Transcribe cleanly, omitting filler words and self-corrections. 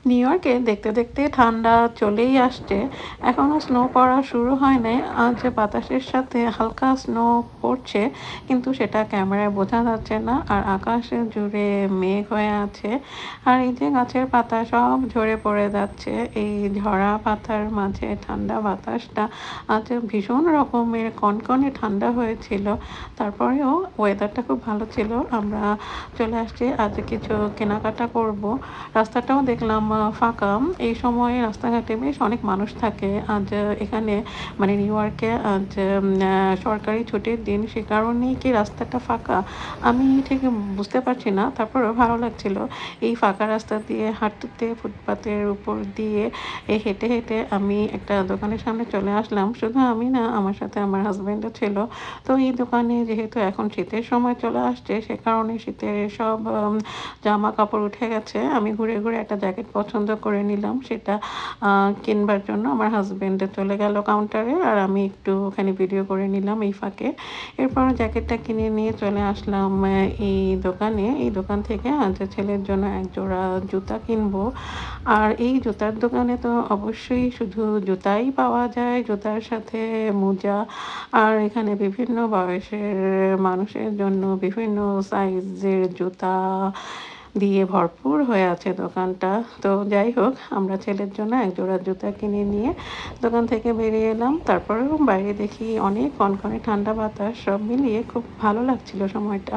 New ইয়র্কে দেখতে দেখতে ঠান্ডা চলেই আসছে। এখনো স্নো পড়া শুরু হয় নাই। আজ বাতাসের সাথে হালকা স্নো পড়ছে, কিন্তু সেটা ক্যামেরায় বোঝা যাচ্ছে না। আর আকাশে জুড়ে মেঘ হয়ে আছে। আর এই যে গাছের পাতা সব ঝরে পড়ে যাচ্ছে। এই ঝরা পাতার মাঝে ঠান্ডা বাতাসটা আজ ভীষণ রকমের কনকনে ঠান্ডা হয়েছিল। তারপরেও ওয়েদারটা খুব ভালো ছিল। আমরা চলে আসছি আজ কিছু কেনাকাটা করব। রাস্তাটাও দেখলাম ফাঁকা। এই সময়ে রাস্তাঘাটে বেশ অনেক মানুষ থাকে। আজ এখানে মানে নিউ ইয়র্কে আজ সরকারি ছুটির দিন, সে কারণেই কি রাস্তাটা ফাঁকা আমি ঠিক বুঝতে পারছি না। তারপরেও ভালো লাগছিল এই ফাঁকা রাস্তা দিয়ে হাঁটতে, ফুটপাতের উপর দিয়ে হেঁটে হেঁটে আমি একটা দোকানের সামনে চলে আসলাম। শুধু আমি না, আমার সাথে আমার হাজব্যান্ডও ছিল। তো এই দোকানে যেহেতু এখন শীতের সময় চলে আসছে, সে কারণে শীতের সব জামা কাপড় উঠে গেছে। আমি ঘুরে ঘুরে একটা জ্যাকেট পছন্দ করে নিলাম, সেটা কিনবার জন্য আমার হাজব্যান্ড চলে গেল কাউন্টারে, আর আমি একটু ওখানে ভিডিও করে নিলাম এই ফাঁকে। এরপর জ্যাকেটটা কিনে নিয়ে চলে আসলাম এই দোকানে। এই দোকান থেকে আজ ছেলের জন্য এক জোড়া জুতা কিনবো। আর এই জুতার দোকানে তো অবশ্যই শুধু জুতাই পাওয়া যায়, জুতার সাথে মোজা। আর এখানে বিভিন্ন বয়সের মানুষের জন্য বিভিন্ন সাইজের জুতা দিয়ে ভরপুর হয়ে আছে দোকানটা। তো যাই হোক, আমরা ছেলের জন্য এক জোড়া জুতা কিনে নিয়ে দোকান থেকে বেরিয়ে এলাম। তারপরেও বাইরে দেখি অনেক কনকনে ঠান্ডা বাতাস, সব মিলিয়ে খুব ভালো লাগছিল সময়টা।